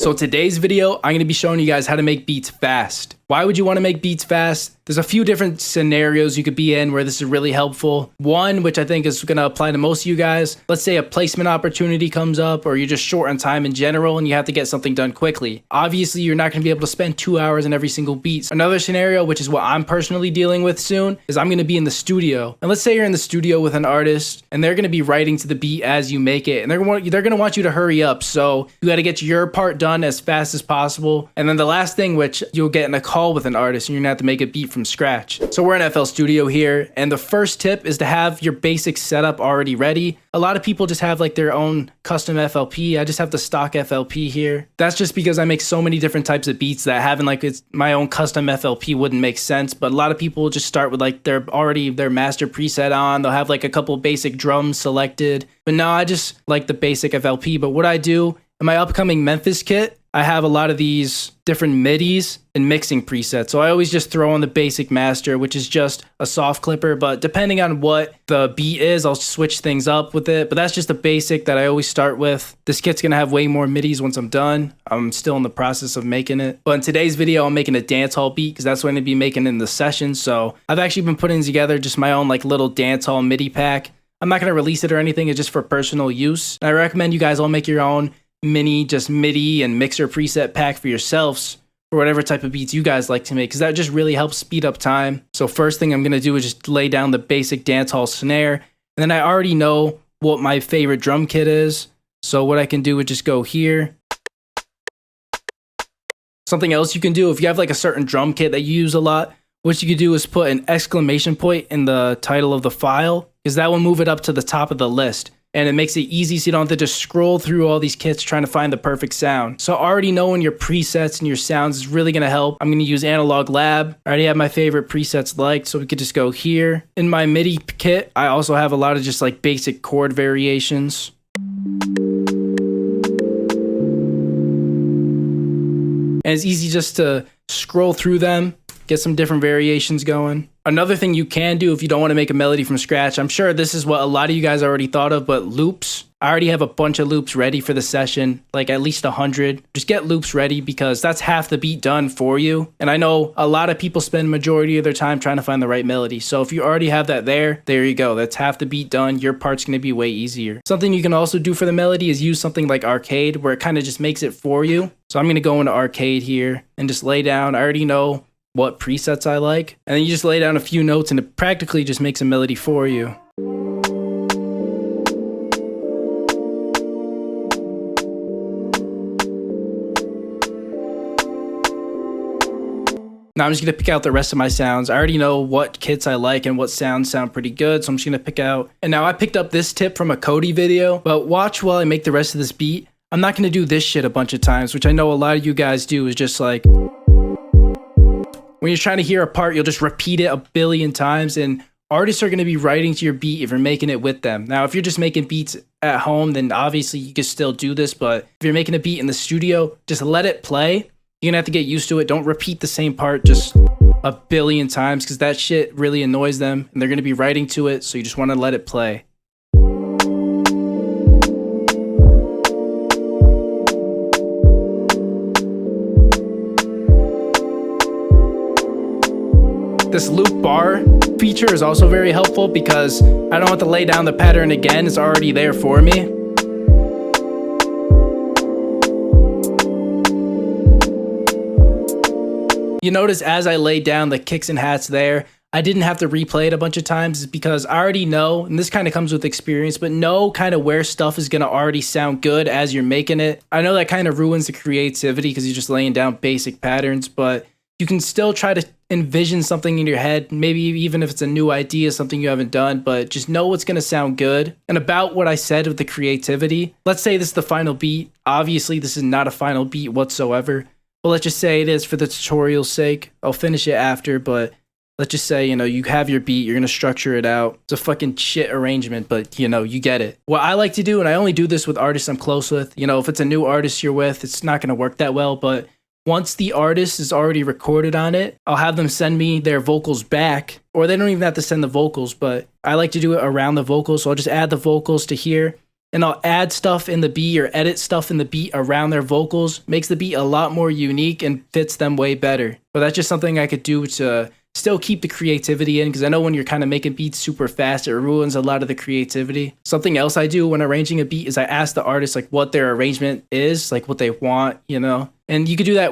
So today's video, I'm going to be showing you guys how to make beats fast. Why would you want to make beats fast? There's a few different scenarios you could be in where this is really helpful. One, which I think is going to apply to most of you guys. Let's say a placement opportunity comes up, or you're just short on time in general and you have to get something done quickly. Obviously, you're not going to be able to spend 2 hours in every single beat. Another scenario, which is what I'm personally dealing with soon, is I'm going to be in the studio. And let's say you're in the studio with an artist and they're going to be writing to the beat as you make it. And they're going to want you to hurry up. So you got to get your part done as fast as possible. And then the last thing, which you'll get in a call with an artist and you're gonna have to make a beat from scratch. So we're in FL Studio here, and the first tip is to have your basic setup already ready. A lot of people just have like their own custom FLP. I just have the stock FLP here. That's just because I make so many different types of beats that having like my own custom FLP wouldn't make sense. But a lot of people just start with like their master preset on. They'll have like a couple basic drums selected. But no, I just like the basic FLP. But what I do in my upcoming Memphis kit, I have a lot of these different MIDIs and mixing presets. So I always just throw on the basic master, which is just a soft clipper. But depending on what the beat is, I'll switch things up with it. But that's just a basic that I always start with. This kit's going to have way more MIDIs once I'm done. I'm still in the process of making it. But in today's video, I'm making a dancehall beat because that's what I'm going to be making in the session. So I've actually been putting together just my own like little dancehall MIDI pack. I'm not going to release it or anything. It's just for personal use. And I recommend you guys all make your own just MIDI and mixer preset pack for yourselves for whatever type of beats you guys like to make, because that just really helps speed up time. So first thing I'm going to do is just lay down the basic dancehall snare, and then I already know what my favorite drum kit is. So what I can do is just go here. Something else you can do, if you have like a certain drum kit that you use a lot, what you could do is put an exclamation point in the title of the file, because that will move it up to the top of the list. And it makes it easy so you don't have to just scroll through all these kits trying to find the perfect sound. So already knowing your presets and your sounds is really going to help. I'm going to use Analog Lab. I already have my favorite presets liked, so we could just go here. In my MIDI kit, I also have a lot of just like basic chord variations. And it's easy just to scroll through them, get some different variations going. Another thing you can do if you don't want to make a melody from scratch, I'm sure this is what a lot of you guys already thought of, but loops. I already have a bunch of loops ready for the session, like at least 100. Just get loops ready because that's half the beat done for you. And I know a lot of people spend majority of their time trying to find the right melody. So if you already have that there you go. That's half the beat done. Your part's going to be way easier. Something you can also do for the melody is use something like Arcade, where it kind of just makes it for you. So I'm going to go into Arcade here and just lay down. I already know what presets I like, and then you just lay down a few notes and it practically just makes a melody for you. Now I'm just going to pick out the rest of my sounds. I already know what kits I like and what sounds sound pretty good, so I'm just going to pick out. And now I picked up this tip from a Cody video, but watch while I make the rest of this beat. I'm not going to do this shit a bunch of times, which I know a lot of you guys do, is just like when you're trying to hear a part, you'll just repeat it a billion times, and artists are going to be writing to your beat if you're making it with them. Now, if you're just making beats at home, then obviously you can still do this, but if you're making a beat in the studio, just let it play. You're going to have to get used to it. Don't repeat the same part just a billion times, because that shit really annoys them, and they're going to be writing to it, so you just want to let it play. This loop bar feature is also very helpful because I don't have to lay down the pattern again. It's already there for me. You notice as I laid down the kicks and hats there, I didn't have to replay it a bunch of times. It's because I already know, and this kind of comes with experience, but know kind of where stuff is going to already sound good as you're making it. I know that kind of ruins the creativity because you're just laying down basic patterns, but you can still try to envision something in your head, maybe even if it's a new idea, something you haven't done, but just know what's going to sound good. And about what I said with the creativity, let's say this is the final beat. Obviously, this is not a final beat whatsoever, but let's just say it is for the tutorial's sake. I'll finish it after, but let's just say, you have your beat, you're going to structure it out. It's a fucking shit arrangement, but you get it. What I like to do, and I only do this with artists I'm close with, if it's a new artist you're with, it's not going to work that well, but once the artist is already recorded on it, I'll have them send me their vocals back, or they don't even have to send the vocals, but I like to do it around the vocals. So I'll just add the vocals to here, and I'll add stuff in the beat or edit stuff in the beat around their vocals. Makes the beat a lot more unique and fits them way better. But that's just something I could do to still keep the creativity in, because I know when you're kind of making beats super fast, it ruins a lot of the creativity. Something else I do when arranging a beat is I ask the artist like what their arrangement is, like what they want, you know? And you could do that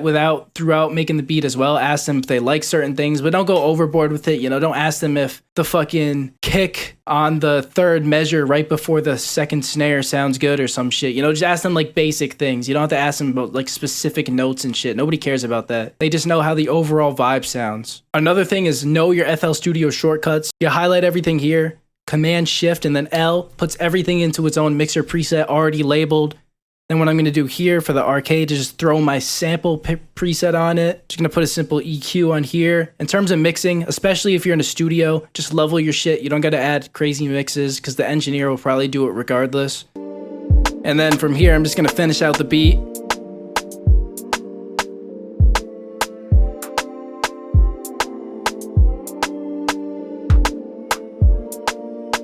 throughout making the beat as well. Ask them if they like certain things, but don't go overboard with it. You know, don't ask them if the fucking kick on the third measure right before the second snare sounds good or some shit. You know, just ask them like basic things. You don't have to ask them about like specific notes and shit. Nobody cares about that. They just know how the overall vibe sounds. Another thing is know your FL Studio shortcuts. You highlight everything here, Command Shift, and then L puts everything into its own mixer preset already labeled. Then what I'm going to do here for the arcade is just throw my sample preset on it. Just going to put a simple EQ on here. In terms of mixing, especially if you're in a studio, just level your shit. You don't got to add crazy mixes because the engineer will probably do it regardless. And then from here, I'm just going to finish out the beat.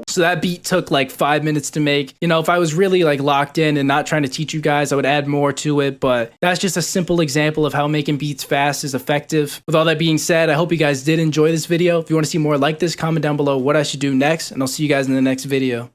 So that beat took like 5 minutes to make. You know, if I was really like locked in and not trying to teach you guys, I would add more to it. But that's just a simple example of how making beats fast is effective. With all that being said, I hope you guys did enjoy this video. If you want to see more like this, comment down below what I should do next, and I'll see you guys in the next video.